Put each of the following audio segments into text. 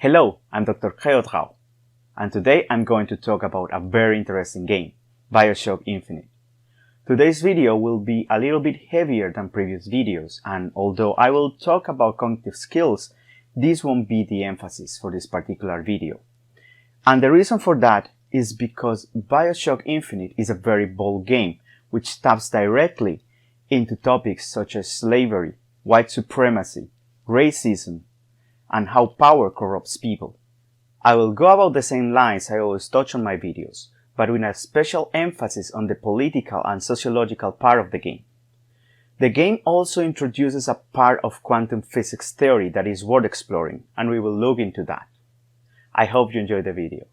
Hello, I'm Dr. Geotrau, and today I'm going to talk about a very interesting game, BioShock Infinite. Today's video will be a little bit heavier than previous videos, and although I will talk about cognitive skills, this won't be the emphasis for this particular video. And the reason for that is because BioShock Infinite is a very bold game, which taps directly into topics such as slavery, white supremacy, racism, and how power corrupts people. I will go about the same lines I always touch on my videos, but with a special emphasis on the political and sociological part of the game. The game also introduces a part of quantum physics theory that is worth exploring, and we will look into that. I hope you enjoy the video.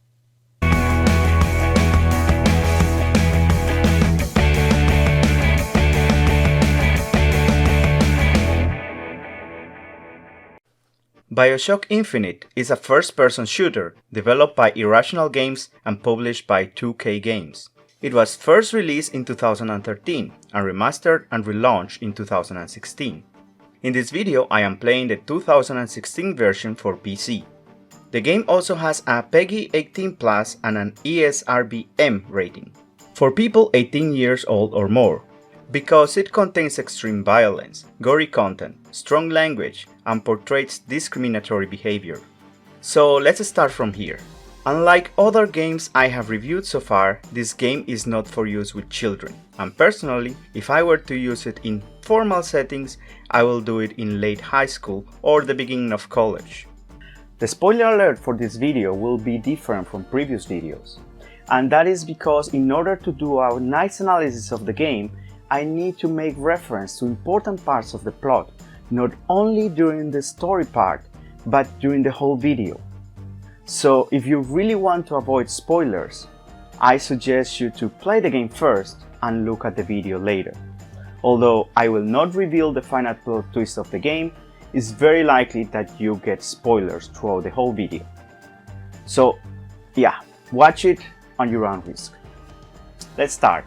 BioShock Infinite is a first-person shooter developed by Irrational Games and published by 2K Games. It was first released in 2013 and remastered and relaunched in 2016. In this video, I am playing the 2016 version for PC. The game also has a PEGI 18+ and an ESRB-M rating for people 18 years old or more, because it contains extreme violence, gory content, strong language, and portrays discriminatory behavior. So let's start from here. Unlike other games I have reviewed so far, this game is not for use with children, and personally, if I were to use it in formal settings, I will do it in late high school or the beginning of college. The spoiler alert for this video will be different from previous videos, and that is because in order to do a nice analysis of the game, I need to make reference to important parts of the plot, not only during the story part, but during the whole video. So if you really want to avoid spoilers, I suggest you to play the game first and look at the video later. Although I will not reveal the final plot twist of the game, it's very likely that you get spoilers throughout the whole video. So yeah, watch it on your own risk. Let's start.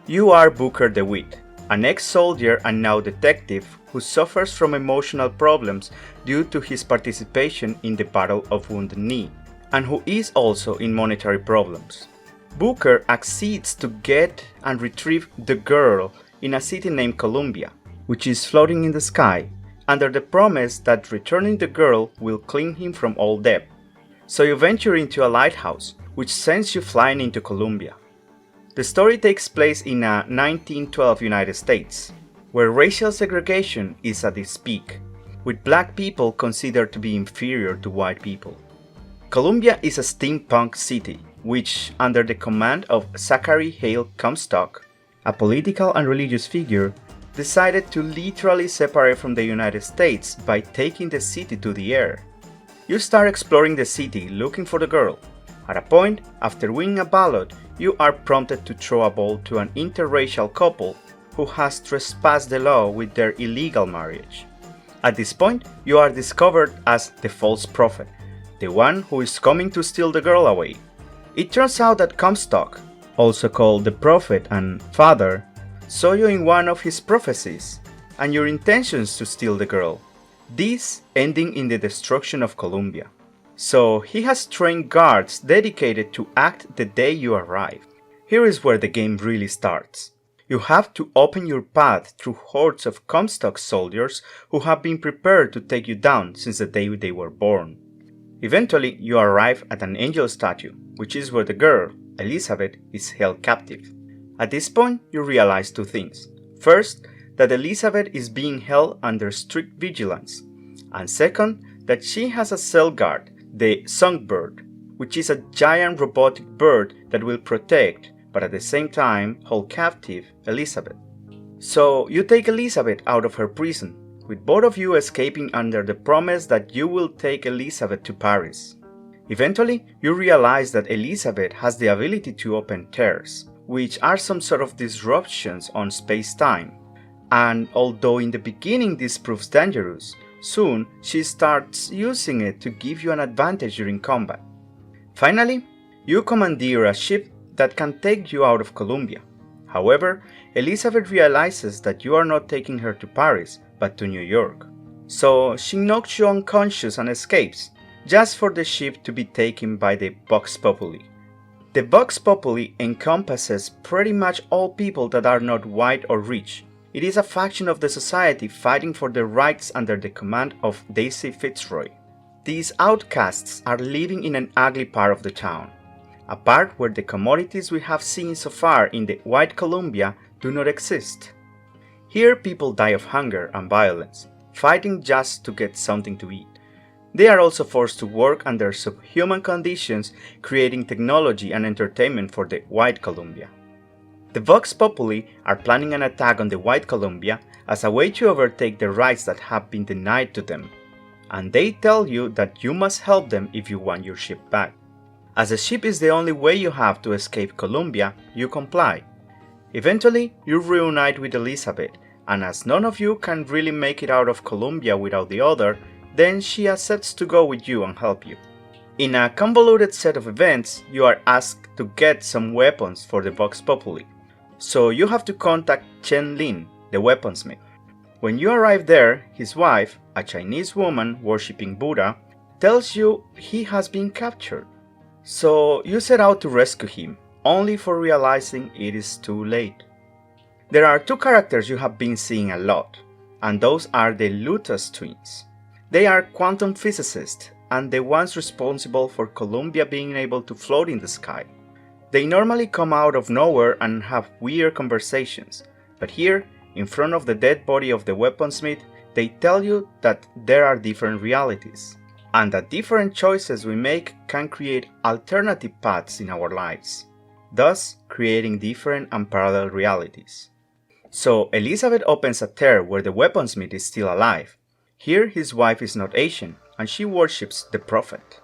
You are Booker DeWitt, an ex-soldier and now detective who suffers from emotional problems due to his participation in the Battle of Wounded Knee, and who is also in monetary problems. Booker acceds to get and retrieve the girl in a city named Columbia, which is floating in the sky, under the promise that returning the girl will clean him from all debt. So you venture into a lighthouse, which sends you flying into Columbia. The story takes place in a 1912 United States, where racial segregation is at its peak, with black people considered to be inferior to white people. Columbia is a steampunk city, which, under the command of Zachary Hale Comstock, a political and religious figure, decided to literally separate from the United States by taking the city to the air. You start exploring the city looking for the girl. At a point, after winning a ballot, you are prompted to throw a ball to an interracial couple who has trespassed the law with their illegal marriage. At this point, you are discovered as the false prophet, the one who is coming to steal the girl away. It turns out that Comstock, also called the prophet and father, saw you in one of his prophecies and your intentions to steal the girl, this ending in the destruction of Columbia. So he has trained guards dedicated to act the day you arrive. Here is where the game really starts. You have to open your path through hordes of Comstock soldiers who have been prepared to take you down since the day they were born. Eventually, you arrive at an angel statue, which is where the girl, Elizabeth, is held captive. At this point, you realize two things. First, that Elizabeth is being held under strict vigilance, and second, that she has a cell guard, the Songbird, which is a giant robotic bird that will protect, but at the same time hold captive, Elizabeth. So you take Elizabeth out of her prison, with both of you escaping under the promise that you will take Elizabeth to Paris. Eventually, you realize that Elizabeth has the ability to open tears, which are some sort of disruptions on space-time. And although in the beginning this proves dangerous, soon she starts using it to give you an advantage during combat. Finally, you commandeer a ship that can take you out of Columbia. However, Elizabeth realizes that you are not taking her to Paris, but to New York. So she knocks you unconscious and escapes, just for the ship to be taken by the Vox Populi. The Vox Populi encompasses pretty much all people that are not white or rich. It is a faction of the society fighting for their rights under the command of Daisy Fitzroy. These outcasts are living in an ugly part of the town, a part where the commodities we have seen so far in the White Columbia do not exist. Here people die of hunger and violence, fighting just to get something to eat. They are also forced to work under subhuman conditions, creating technology and entertainment for the White Columbia. The Vox Populi are planning an attack on the White Columbia as a way to overtake the rights that have been denied to them, and they tell you that you must help them if you want your ship back. As the ship is the only way you have to escape Columbia, you comply. Eventually, you reunite with Elizabeth, and as none of you can really make it out of Columbia without the other, then she accepts to go with you and help you. In a convoluted set of events, you are asked to get some weapons for the Vox Populi. So you have to contact Chen Lin, the weaponsmith. When you arrive there, his wife, a Chinese woman worshipping Buddha, tells you he has been captured. So you set out to rescue him, only for realizing it is too late. There are two characters you have been seeing a lot, and those are the Lutas twins. They are quantum physicists and the ones responsible for Columbia being able to float in the sky. They normally come out of nowhere and have weird conversations, but here, in front of the dead body of the weaponsmith, they tell you that there are different realities, and that different choices we make can create alternative paths in our lives, thus creating different and parallel realities. So Elizabeth opens a tear where the weaponsmith is still alive. Here his wife is not Asian, and she worships the prophet.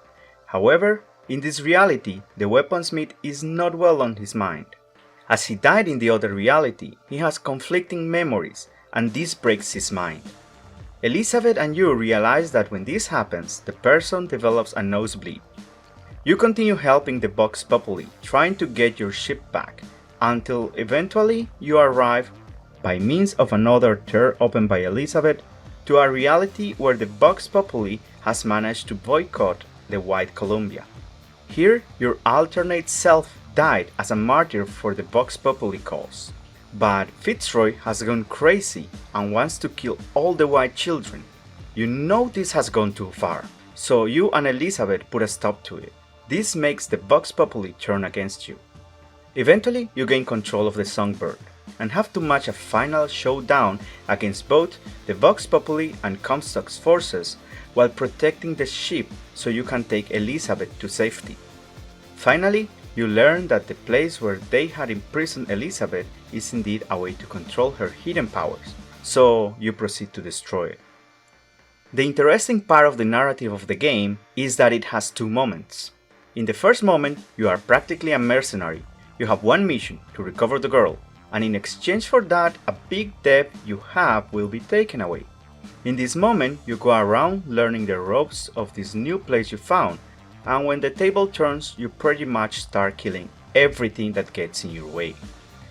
However, in this reality, the weaponsmith is not well on his mind. As he died in the other reality, he has conflicting memories, and this breaks his mind. Elizabeth and you realize that when this happens, the person develops a nosebleed. You continue helping the Vox Populi, trying to get your ship back, until eventually you arrive, by means of another tear opened by Elizabeth, to a reality where the Vox Populi has managed to boycott the White Columbia. Here, your alternate self died as a martyr for the Vox Populi cause. But Fitzroy has gone crazy and wants to kill all the white children. You know this has gone too far, so you and Elizabeth put a stop to it. This makes the Vox Populi turn against you. Eventually, you gain control of the Songbird, and have to match a final showdown against both the Vox Populi and Comstock's forces while protecting the ship so you can take Elizabeth to safety. Finally, you learn that the place where they had imprisoned Elizabeth is indeed a way to control her hidden powers, so you proceed to destroy it. The interesting part of the narrative of the game is that it has two moments. In the first moment, you are practically a mercenary. You have one mission, to recover the girl, and in exchange for that, a big debt you have will be taken away. In this moment, you go around learning the ropes of this new place you found, and when the table turns, you pretty much start killing everything that gets in your way.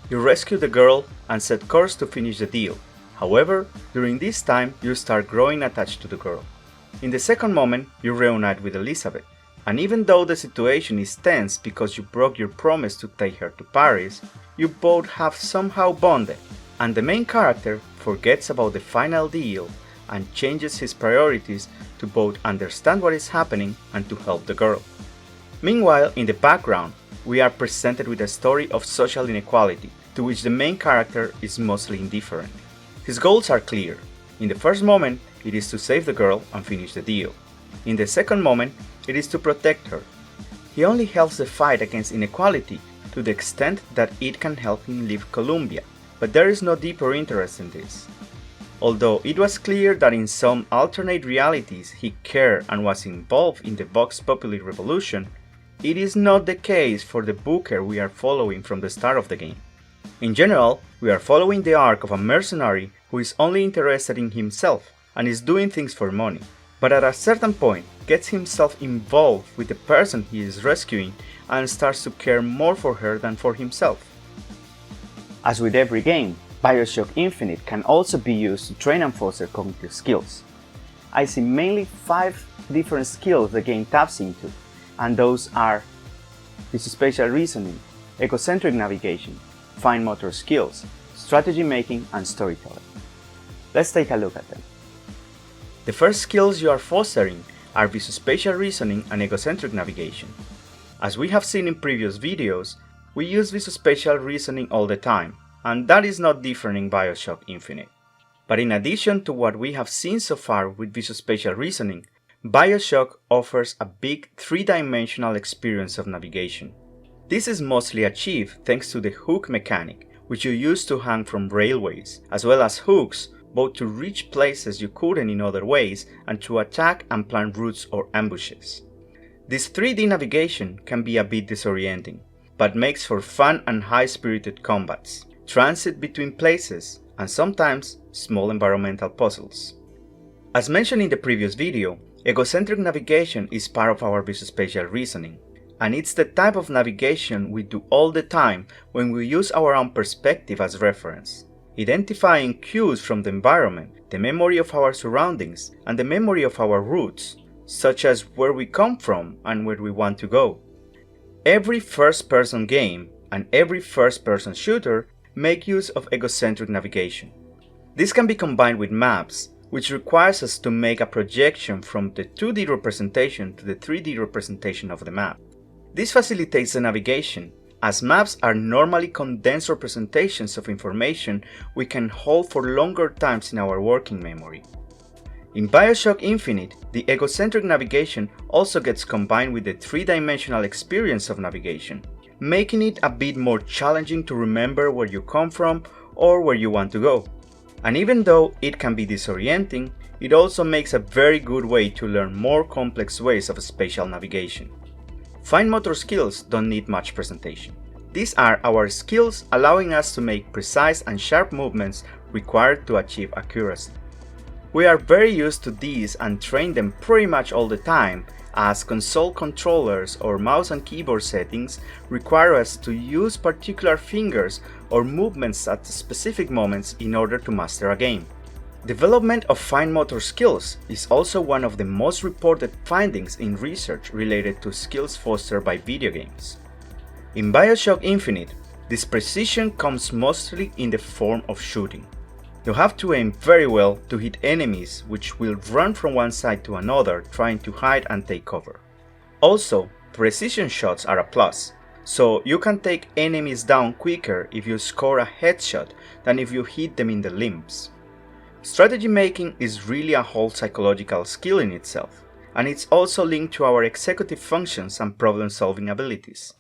You rescue the girl and set course to finish the deal. However, during this time, you start growing attached to the girl. In the second moment, you reunite with Elizabeth, and even though the situation is tense because you broke your promise to take her to Paris, you both have somehow bonded, and the main character forgets about the final deal and changes his priorities to both understand what is happening and to help the girl. Meanwhile, in the background, we are presented with a story of social inequality, to which the main character is mostly indifferent. His goals are clear. In the first moment, it is to save the girl and finish the deal. In the second moment, it is to protect her. He only helps the fight against inequality to the extent that it can help him leave Columbia, but there is no deeper interest in this. Although it was clear that in some alternate realities he cared and was involved in the Vox Populi revolution, it is not the case for the Booker we are following from the start of the game. In general, we are following the arc of a mercenary who is only interested in himself and is doing things for money, but at a certain point gets himself involved with the person he is rescuing and starts to care more for her than for himself. As with every game, BioShock Infinite can also be used to train and foster cognitive skills. I see mainly 5 different skills the game taps into, and those are visuospatial reasoning, egocentric navigation, fine motor skills, strategy making, and storytelling. Let's take a look at them. The first skills you are fostering are visuospatial reasoning and egocentric navigation. As we have seen in previous videos, we use visuospatial reasoning all the time, and that is not different in BioShock Infinite. But in addition to what we have seen so far with visuospatial reasoning, BioShock offers a big 3-dimensional experience of navigation. This is mostly achieved thanks to the hook mechanic, which you use to hang from railways, as well as hooks both to reach places you couldn't in other ways and to attack and plan routes or ambushes. This 3D navigation can be a bit disorienting, but makes for fun and high-spirited combats, transit between places, and sometimes small environmental puzzles. As mentioned in the previous video, egocentric navigation is part of our visuospatial reasoning, and it's the type of navigation we do all the time when we use our own perspective as reference, identifying cues from the environment, the memory of our surroundings, and the memory of our roots, such as where we come from and where we want to go. Every first-person game and every first-person shooter make use of egocentric navigation. This can be combined with maps, which requires us to make a projection from the 2D representation to the 3D representation of the map. This facilitates the navigation, as maps are normally condensed representations of information we can hold for longer times in our working memory. In BioShock Infinite, the egocentric navigation also gets combined with the 3-dimensional experience of navigation, making it a bit more challenging to remember where you come from or where you want to go. And even though it can be disorienting, it also makes a very good way to learn more complex ways of spatial navigation. Fine motor skills don't need much presentation. These are our skills allowing us to make precise and sharp movements required to achieve accuracy. We are very used to these and train them pretty much all the time, as console controllers or mouse and keyboard settings require us to use particular fingers or movements at specific moments in order to master a game. Development of fine motor skills is also one of the most reported findings in research related to skills fostered by video games. In BioShock Infinite, this precision comes mostly in the form of shooting. You have to aim very well to hit enemies which will run from one side to another trying to hide and take cover. Also, precision shots are a plus, so you can take enemies down quicker if you score a headshot than if you hit them in the limbs. Strategy making is really a whole psychological skill in itself, and it's also linked to our executive functions and problem-solving abilities.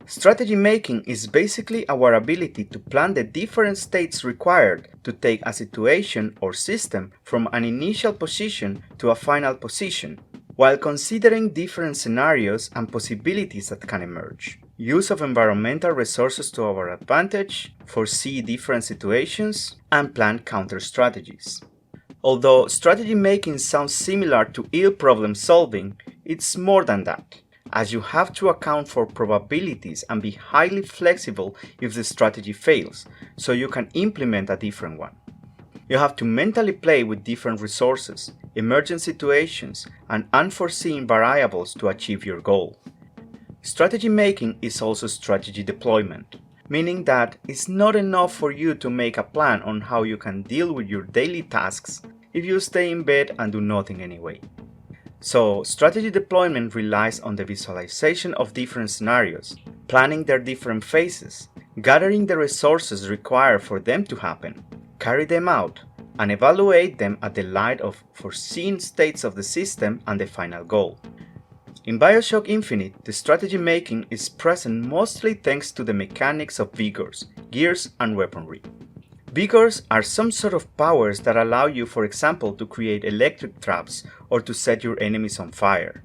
Strategy making is basically our ability to plan the different states required to take a situation or system from an initial position to a final position, while considering different scenarios and possibilities that can emerge. Use of environmental resources to our advantage, foresee different situations, and plan counter strategies. Although strategy making sounds similar to ill problem solving, it's more than that, as you have to account for probabilities and be highly flexible if the strategy fails, so you can implement a different one. You have to mentally play with different resources, emergent situations, and unforeseen variables to achieve your goal. Strategy making is also strategy deployment, meaning that it's not enough for you to make a plan on how you can deal with your daily tasks if you stay in bed and do nothing anyway. So, strategy deployment relies on the visualization of different scenarios, planning their different phases, gathering the resources required for them to happen, carry them out, and evaluate them at the light of foreseen states of the system and the final goal. In BioShock Infinite, the strategy making is present mostly thanks to the mechanics of vigors, gears, and weaponry. Vigors are some sort of powers that allow you, for example, to create electric traps or to set your enemies on fire.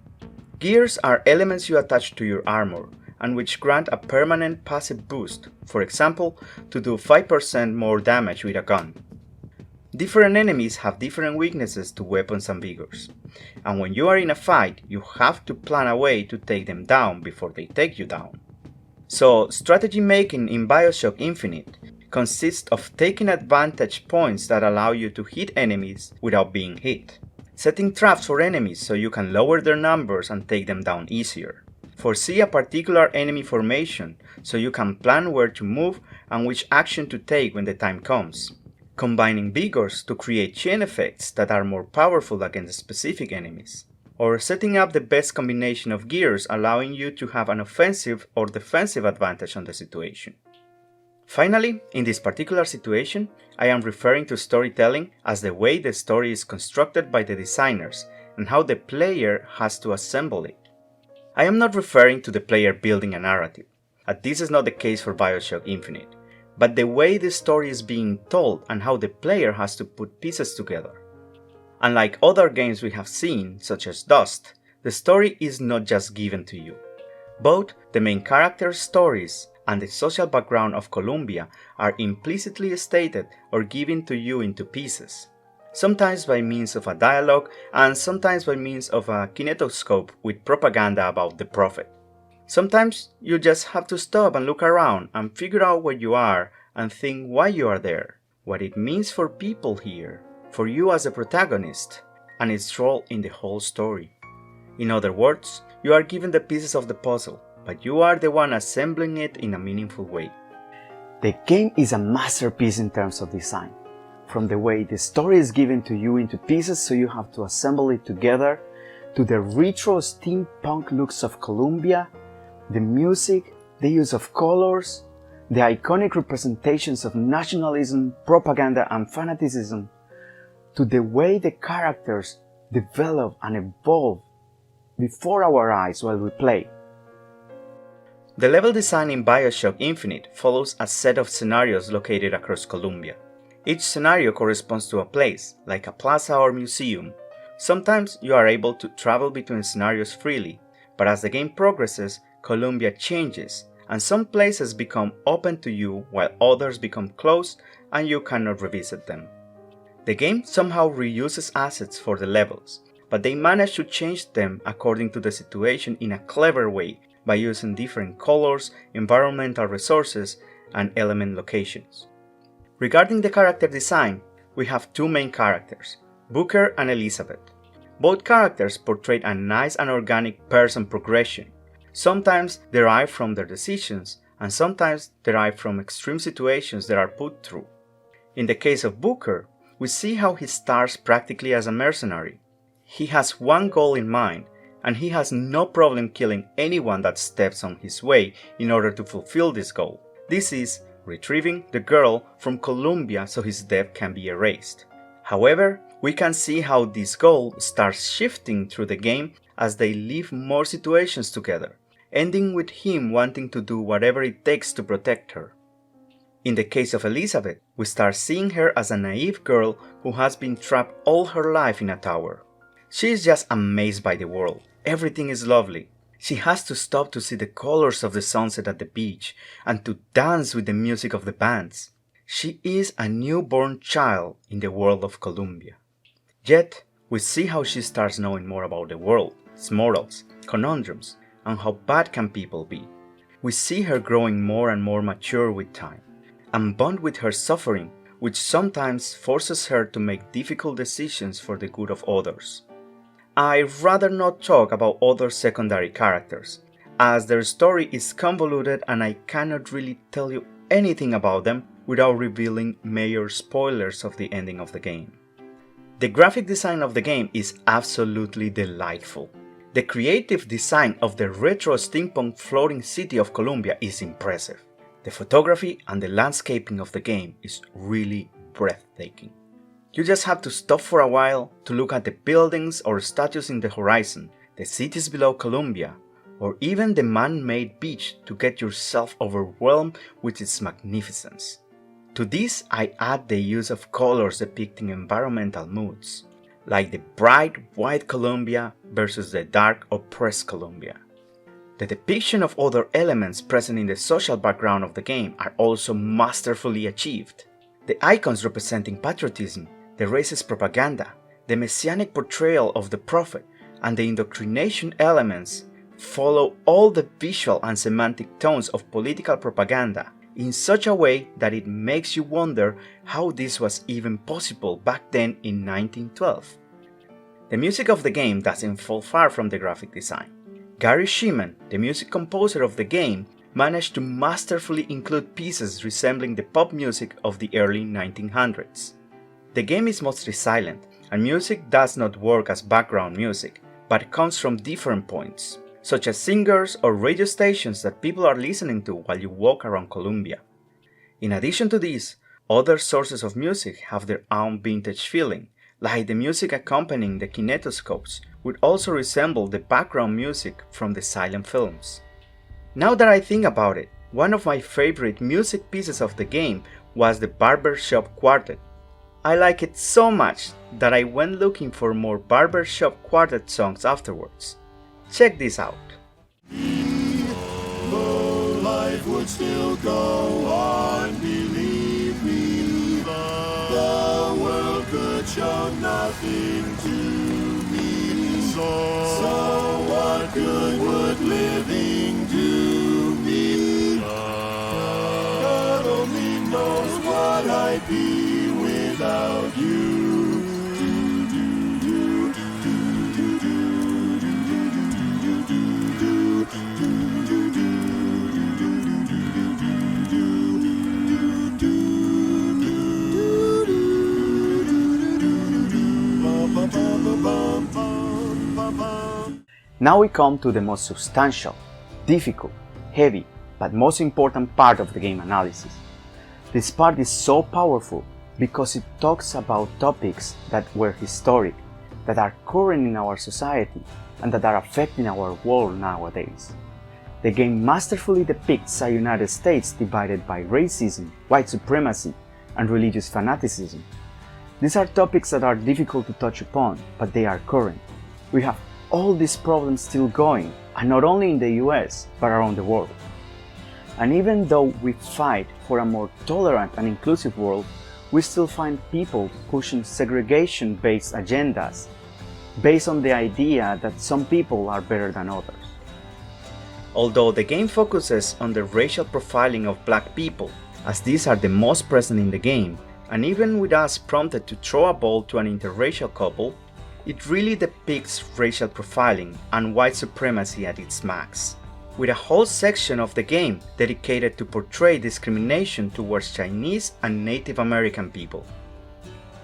Gears are elements you attach to your armor, and which grant a permanent passive boost, for example, to do 5% more damage with a gun. Different enemies have different weaknesses to weapons and vigors, and when you are in a fight, you have to plan a way to take them down before they take you down. So, strategy making in BioShock Infinite consists of taking advantage points that allow you to hit enemies without being hit. setting traps for enemies so you can lower their numbers and take them down easier, foresee a particular enemy formation so you can plan where to move and which action to take when the time comes, combining vigors to create chain effects that are more powerful against specific enemies, or setting up the best combination of gears allowing you to have an offensive or defensive advantage on the situation. Finally, in this particular situation, I am referring to storytelling as the way the story is constructed by the designers and how the player has to assemble it. I am not referring to the player building a narrative, as this is not the case for BioShock Infinite, but the way the story is being told and how the player has to put pieces together. Unlike other games we have seen, such as Dust, the story is not just given to you. Both the main character's stories and the social background of Columbia are implicitly stated or given to you into pieces, sometimes by means of a dialogue and sometimes by means of a kinetoscope with propaganda about the Prophet. Sometimes you just have to stop and look around and figure out where you are and think why you are there, what it means for people here, for you as a protagonist, and its role in the whole story. In other words, you are given the pieces of the puzzle, but you are the one assembling it in a meaningful way. The game is a masterpiece in terms of design. From the way the story is given to you into pieces so you have to assemble it together, to the retro steampunk looks of Columbia, the music, the use of colors, the iconic representations of nationalism, propaganda and fanaticism, to the way the characters develop and evolve before our eyes while we play. The level design in BioShock Infinite follows a set of scenarios located across Columbia. Each scenario corresponds to a place, like a plaza or museum. Sometimes you are able to travel between scenarios freely, but as the game progresses, Columbia changes, and some places become open to you while others become closed and you cannot revisit them. The game somehow reuses assets for the levels, but they manage to change them according to the situation in a clever way by using different colors, environmental resources, and element locations. Regarding the character design, we have two main characters, Booker and Elizabeth. Both characters portray a nice and organic person progression, sometimes derived from their decisions, and sometimes derived from extreme situations they are put through. In the case of Booker, we see how he starts practically as a mercenary. He has one goal in mind, and he has no problem killing anyone that steps on his way in order to fulfill this goal. This is retrieving the girl from Columbia so his death can be erased. However, we can see how this goal starts shifting through the game as they live more situations together, ending with him wanting to do whatever it takes to protect her. In the case of Elizabeth, we start seeing her as a naive girl who has been trapped all her life in a tower. She is just amazed by the world. Everything is lovely. She has to stop to see the colors of the sunset at the beach and to dance with the music of the bands. She is a newborn child in the world of Columbia. Yet, we see how she starts knowing more about the world, its morals, conundrums, and how bad can people be. We see her growing more and more mature with time, and bond with her suffering, which sometimes forces her to make difficult decisions for the good of others. I'd rather not talk about other secondary characters, as their story is convoluted and I cannot really tell you anything about them without revealing major spoilers of the ending of the game. The graphic design of the game is absolutely delightful. The creative design of the retro steampunk floating city of Columbia is impressive. The photography and the landscaping of the game is really breathtaking. You just have to stop for a while to look at the buildings or statues in the horizon, the cities below Columbia, or even the man-made beach to get yourself overwhelmed with its magnificence. To this I add the use of colors depicting environmental moods, like the bright white Columbia versus the dark oppressed Columbia. The depiction of other elements present in the social background of the game are also masterfully achieved. The icons representing patriotism, the racist propaganda, the messianic portrayal of the prophet, and the indoctrination elements follow all the visual and semantic tones of political propaganda in such a way that it makes you wonder how this was even possible back then in 1912. The music of the game doesn't fall far from the graphic design. Gary Schiman, the music composer of the game, managed to masterfully include pieces resembling the pop music of the early 1900s. The game is mostly silent, and music does not work as background music, but comes from different points, such as singers or radio stations that people are listening to while you walk around Columbia. In addition to this, other sources of music have their own vintage feeling, like the music accompanying the kinetoscopes would also resemble the background music from the silent films. Now that I think about it, one of my favorite music pieces of the game was the Barbershop Quartet. I like it so much that I went looking for more Barbershop Quartet songs afterwards. Check this out. Though life would still go on, believe me, the world could show nothing to me. So what good would living do me? God only knows what I'd be without you. Now we come to the most substantial, difficult, heavy, but most important part of the game analysis. This part is so powerful because it talks about topics that were historic, that are current in our society, and that are affecting our world nowadays. The game masterfully depicts a United States divided by racism, white supremacy, and religious fanaticism. These are topics that are difficult to touch upon, but they are current. We have all these problems still going, and not only in the US, but around the world. And even though we fight for a more tolerant and inclusive world, we still find people pushing segregation-based agendas based on the idea that some people are better than others. Although the game focuses on the racial profiling of black people, as these are the most present in the game, and even with us prompted to throw a ball to an interracial couple, it really depicts racial profiling and white supremacy at its max, with a whole section of the game dedicated to portray discrimination towards Chinese and Native American people.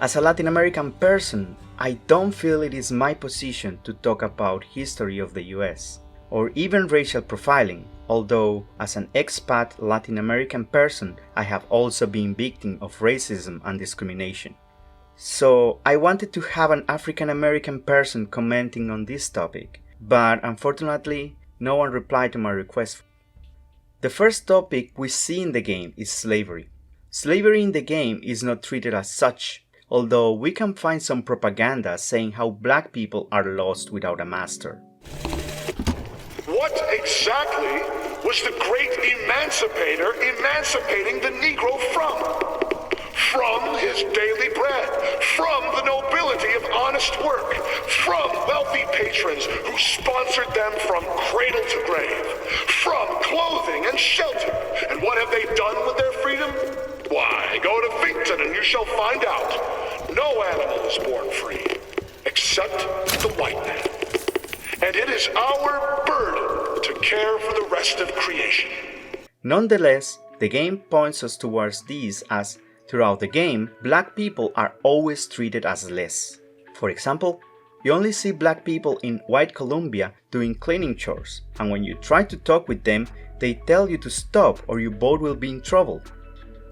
As a Latin American person, I don't feel it is my position to talk about history of the US, or even racial profiling, although as an expat Latin American person, I have also been victim of racism and discrimination. So I wanted to have an African American person commenting on this topic, but unfortunately, no one replied to my request. The first topic we see in the game is slavery. Slavery in the game is not treated as such, although we can find some propaganda saying how black people are lost without a master. What exactly was the great emancipator emancipating the Negro from? From his daily bread, from the nobility of honest work, from wealthy patrons who sponsored them from cradle to grave, from clothing and shelter. And what have they done with their freedom? Why, go to Finkton and you shall find out. No animal is born free, except the white man. And it is our burden to care for the rest of creation. Nonetheless, the game points us towards these as throughout the game, black people are always treated as less. For example, you only see black people in white Columbia doing cleaning chores, and when you try to talk with them, they tell you to stop or you both will be in trouble.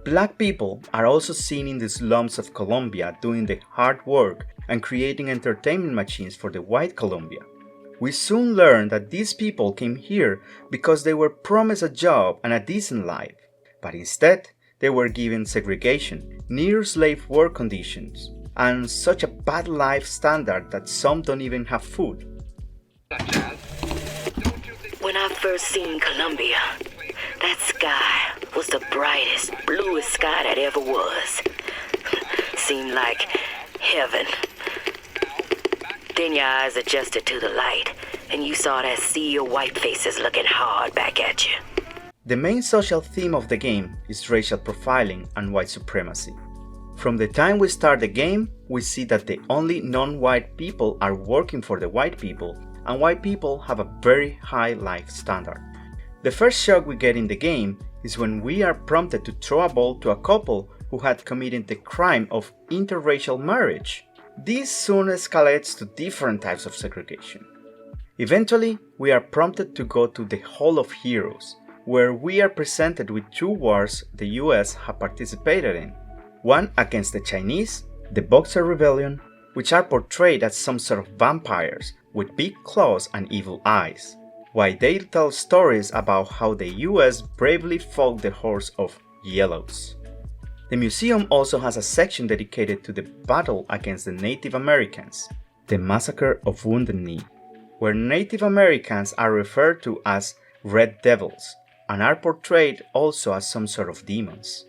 Black people are also seen in the slums of Columbia doing the hard work and creating entertainment machines for the white Columbia. We soon learn that these people came here because they were promised a job and a decent life, but instead, they were given segregation, near slave work conditions, and such a bad life standard that some don't even have food. When I first seen Columbia, that sky was the brightest, bluest sky that ever was. Seemed like heaven. Then your eyes adjusted to the light, and you saw that sea of white faces looking hard back at you. The main social theme of the game is racial profiling and white supremacy. From the time we start the game, we see that the only non-white people are working for the white people, and white people have a very high life standard. The first shock we get in the game is when we are prompted to throw a ball to a couple who had committed the crime of interracial marriage. This soon escalates to different types of segregation. Eventually, we are prompted to go to the Hall of Heroes, where we are presented with two wars the US have participated in. One against the Chinese, the Boxer Rebellion, which are portrayed as some sort of vampires with big claws and evil eyes, while they tell stories about how the US bravely fought the hordes of Yellows. The museum also has a section dedicated to the battle against the Native Americans, the Massacre of Wounded Knee, where Native Americans are referred to as Red Devils and are portrayed also as some sort of demons.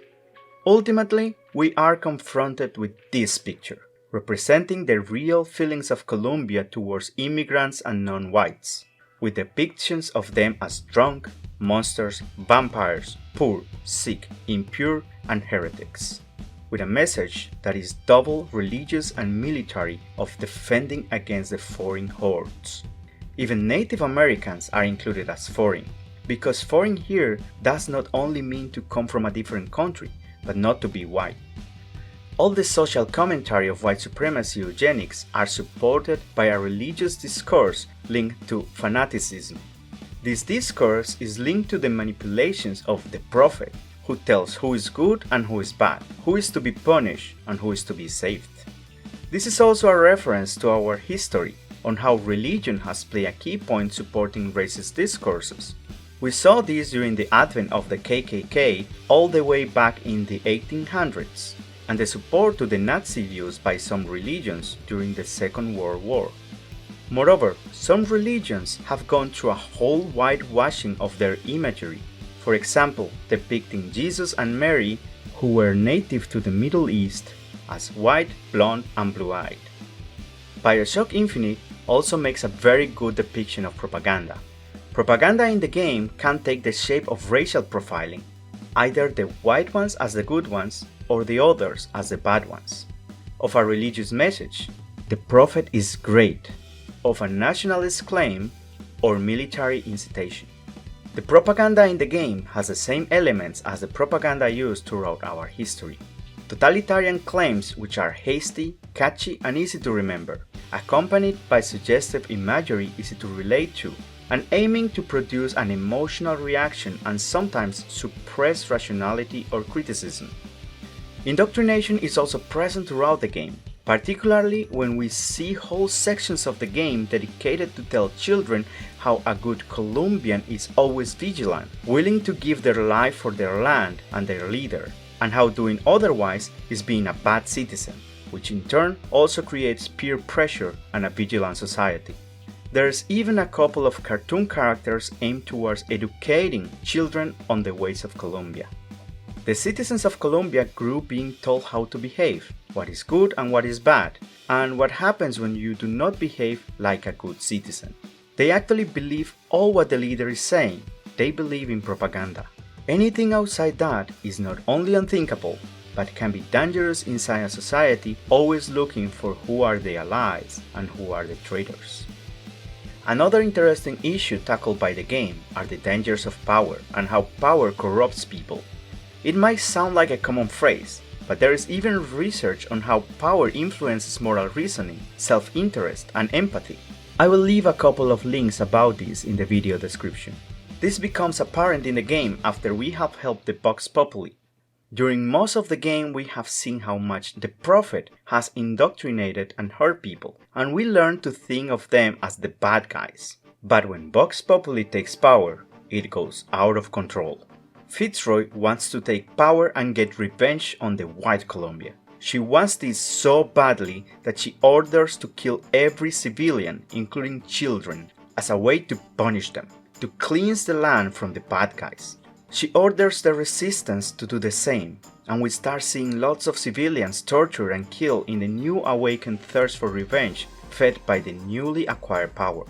Ultimately, we are confronted with this picture, representing the real feelings of Colombia towards immigrants and non-whites, with depictions of them as drunk, monsters, vampires, poor, sick, impure, and heretics, with a message that is double religious and military of defending against the foreign hordes. Even Native Americans are included as foreign, because foreign here does not only mean to come from a different country, but not to be white. All the social commentary of white supremacy eugenics are supported by a religious discourse linked to fanaticism. This discourse is linked to the manipulations of the prophet, who tells who is good and who is bad, who is to be punished and who is to be saved. This is also a reference to our history on how religion has played a key point supporting racist discourses. We saw this during the advent of the KKK all the way back in the 1800s, and the support to the Nazi views by some religions during the Second World War. Moreover, some religions have gone through a whole whitewashing of their imagery, for example, depicting Jesus and Mary, who were native to the Middle East, as white, blonde, and blue-eyed. BioShock Infinite also makes a very good depiction of propaganda. Propaganda in the game can take the shape of racial profiling, either the white ones as the good ones or the others as the bad ones. Of a religious message, the prophet is great. Of a nationalist claim or military incitation. The propaganda in the game has the same elements as the propaganda used throughout our history. Totalitarian claims which are hasty, catchy, and easy to remember, accompanied by suggestive imagery easy to relate to, and aiming to produce an emotional reaction and sometimes suppress rationality or criticism. Indoctrination is also present throughout the game, particularly when we see whole sections of the game dedicated to tell children how a good Colombian is always vigilant, willing to give their life for their land and their leader, and how doing otherwise is being a bad citizen, which in turn also creates peer pressure and a vigilant society. There's even a couple of cartoon characters aimed towards educating children on the ways of Colombia. The citizens of Colombia grew being told how to behave, what is good and what is bad, and what happens when you do not behave like a good citizen. They actually believe all what the leader is saying. They believe in propaganda. Anything outside that is not only unthinkable, but can be dangerous inside a society always looking for who are the allies and who are the traitors. Another interesting issue tackled by the game are the dangers of power and how power corrupts people. It might sound like a common phrase, but there is even research on how power influences moral reasoning, self-interest, and empathy. I will leave a couple of links about this in the video description. This becomes apparent in the game after we have helped the Vox Populi. During most of the game we have seen how much the Prophet has indoctrinated and hurt people, and we learn to think of them as the bad guys. But when Vox Populi takes power, it goes out of control. Fitzroy wants to take power and get revenge on the white Colombia. She wants this so badly that she orders to kill every civilian, including children, as a way to punish them, to cleanse the land from the bad guys. She orders the resistance to do the same, and we start seeing lots of civilians tortured and killed in the new awakened thirst for revenge fed by the newly acquired power.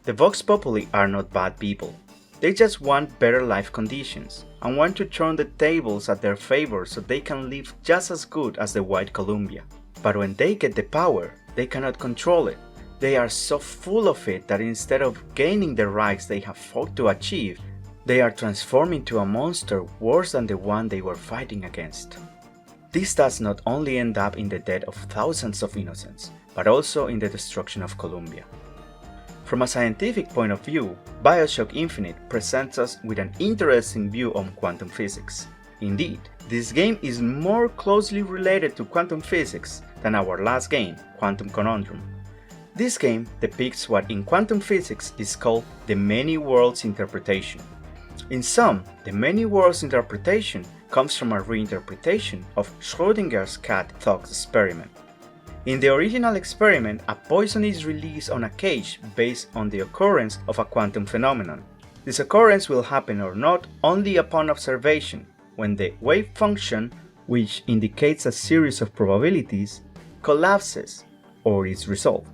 The Vox Populi are not bad people. They just want better life conditions and want to turn the tables at their favor so they can live just as good as the White Columbia. But when they get the power, they cannot control it. They are so full of it that instead of gaining the rights they have fought to achieve, they are transformed into a monster worse than the one they were fighting against. This does not only end up in the death of thousands of innocents, but also in the destruction of Columbia. From a scientific point of view, BioShock Infinite presents us with an interesting view on quantum physics. Indeed, this game is more closely related to quantum physics than our last game, Quantum Conundrum. This game depicts what in quantum physics is called the many worlds interpretation. In sum, the many worlds interpretation comes from a reinterpretation of Schrödinger's cat thought experiment. In the original experiment, a poison is released on a cage based on the occurrence of a quantum phenomenon. This occurrence will happen or not only upon observation, when the wave function, which indicates a series of probabilities, collapses or is resolved.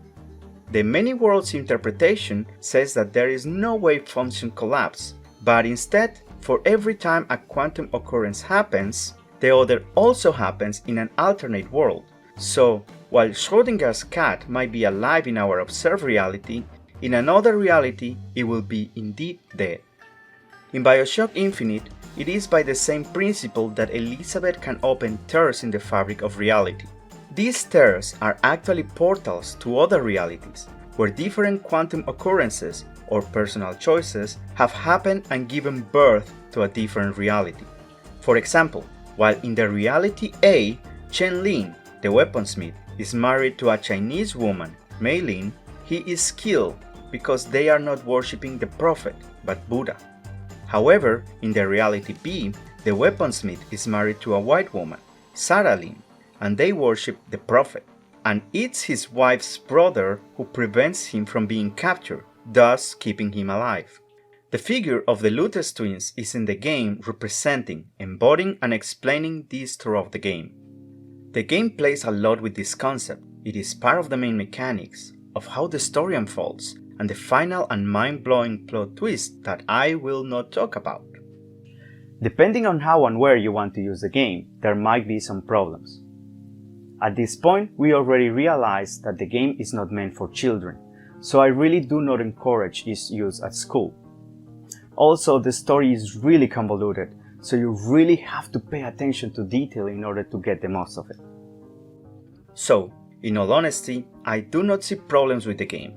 The many worlds interpretation says that there is no wave function collapse, but instead, for every time a quantum occurrence happens, the other also happens in an alternate world. So, while Schrödinger's cat might be alive in our observed reality, in another reality it will be indeed dead. In BioShock Infinite, it is by the same principle that Elizabeth can open tears in the fabric of reality. These tears are actually portals to other realities, where different quantum occurrences or personal choices have happened and given birth to a different reality. For example, while in the reality A, Chen Lin, the weaponsmith, is married to a Chinese woman, Mei Lin, he is killed because they are not worshipping the prophet, but Buddha. However, in the reality B, the weaponsmith is married to a white woman, Sarah Lin, and they worship the prophet, and it's his wife's brother who prevents him from being captured, thus keeping him alive. The figure of the Luthes twins is in the game representing, embodying, and explaining this throughout the game. The game plays a lot with this concept. It is part of the main mechanics of how the story unfolds and the final and mind-blowing plot twist that I will not talk about. Depending on how and where you want to use the game, there might be some problems. At this point, we already realized that the game is not meant for children, so I really do not encourage its use at school. Also, the story is really convoluted, so you really have to pay attention to detail in order to get the most of it. So, in all honesty, I do not see problems with the game.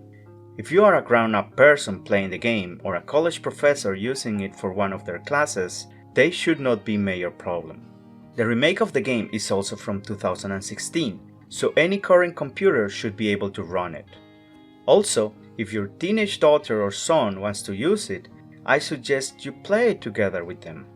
If you are a grown-up person playing the game or a college professor using it for one of their classes, they should not be a major problem. The remake of the game is also from 2016, so any current computer should be able to run it. Also, if your teenage daughter or son wants to use it, I suggest you play it together with them.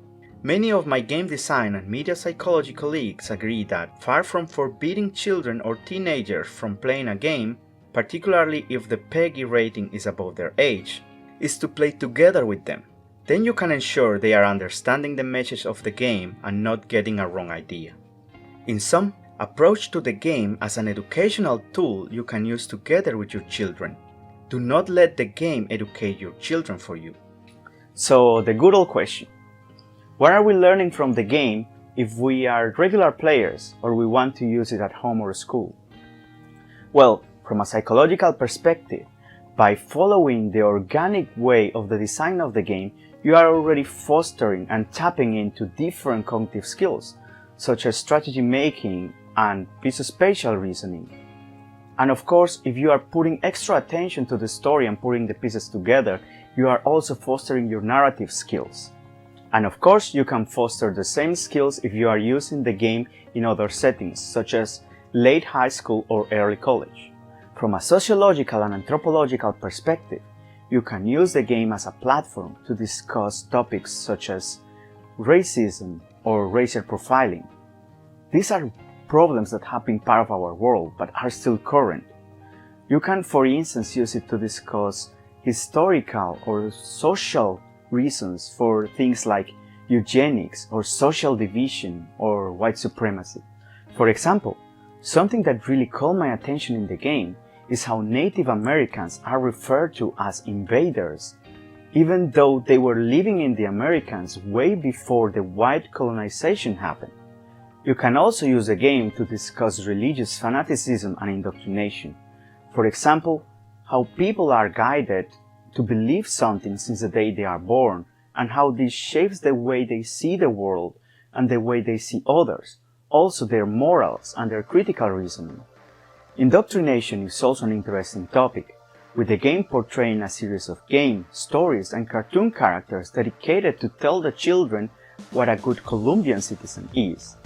Many of my game design and media psychology colleagues agree that, far from forbidding children or teenagers from playing a game, particularly if the PEGI rating is above their age, is to play together with them. Then you can ensure they are understanding the message of the game and not getting a wrong idea. In sum, approach to the game as an educational tool you can use together with your children. Do not let the game educate your children for you. So, the good old question. What are we learning from the game if we are regular players or we want to use it at home or school? Well, from a psychological perspective, by following the organic way of the design of the game, you are already fostering and tapping into different cognitive skills, such as strategy making and spatial reasoning. And of course, if you are putting extra attention to the story and putting the pieces together, you are also fostering your narrative skills. And of course, you can foster the same skills if you are using the game in other settings, such as late high school or early college. From a sociological and anthropological perspective, you can use the game as a platform to discuss topics such as racism or racial profiling. These are problems that have been part of our world but are still current. You can, for instance, use it to discuss historical or social reasons for things like eugenics or social division or white supremacy. For example, something that really caught my attention in the game is how Native Americans are referred to as invaders even though they were living in the Americas way before the white colonization happened. You can also use a game to discuss religious fanaticism and indoctrination. For example, how people are guided to believe something since the day they are born, and how this shapes the way they see the world and the way they see others, also their morals and their critical reasoning. Indoctrination is also an interesting topic, with the game portraying a series of games, stories and cartoon characters dedicated to tell the children what a good Colombian citizen is.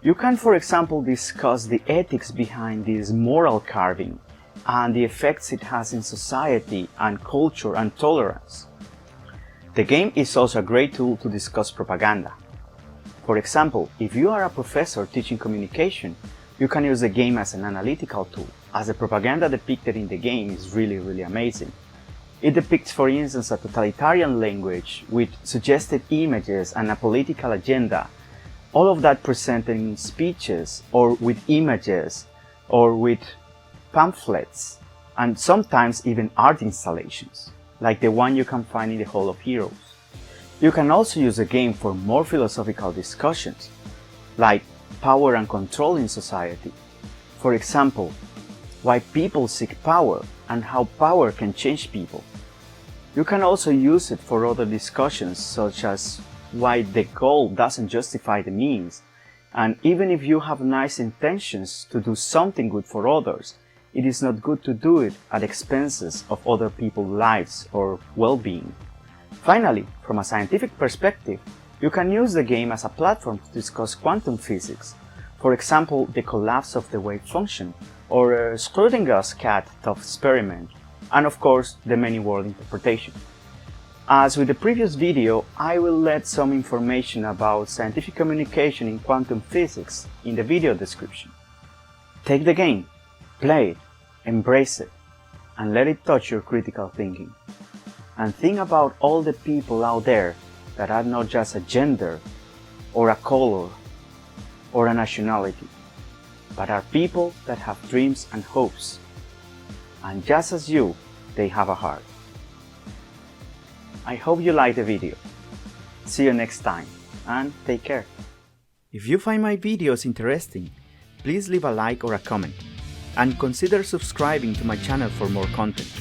You can, for example, discuss the ethics behind this moral carving and the effects it has in society and culture and tolerance. The game is also a great tool to discuss propaganda. For example, if you are a professor teaching communication, you can use the game as an analytical tool, as the propaganda depicted in the game is really amazing. It depicts, for instance, a totalitarian language with suggested images and a political agenda, all of that presented in speeches or with images or with pamphlets, and sometimes even art installations, like the one you can find in the Hall of Heroes. You can also use the game for more philosophical discussions, like power and control in society. For example, why people seek power and how power can change people. You can also use it for other discussions, such as why the goal doesn't justify the means, and even if you have nice intentions to do something good for others, it is not good to do it at expenses of other people's lives or well-being. Finally, from a scientific perspective, you can use the game as a platform to discuss quantum physics, for example, the collapse of the wave function, or Schrödinger's cat thought experiment, and of course, the many-world interpretation. As with the previous video, I will let some information about scientific communication in quantum physics in the video description. Take the game, play it, embrace it, and let it touch your critical thinking. And think about all the people out there that are not just a gender, or a color, or a nationality, but are people that have dreams and hopes. And just as you, they have a heart. I hope you liked the video. See you next time, and take care. If you find my videos interesting, please leave a like or a comment, and consider subscribing to my channel for more content.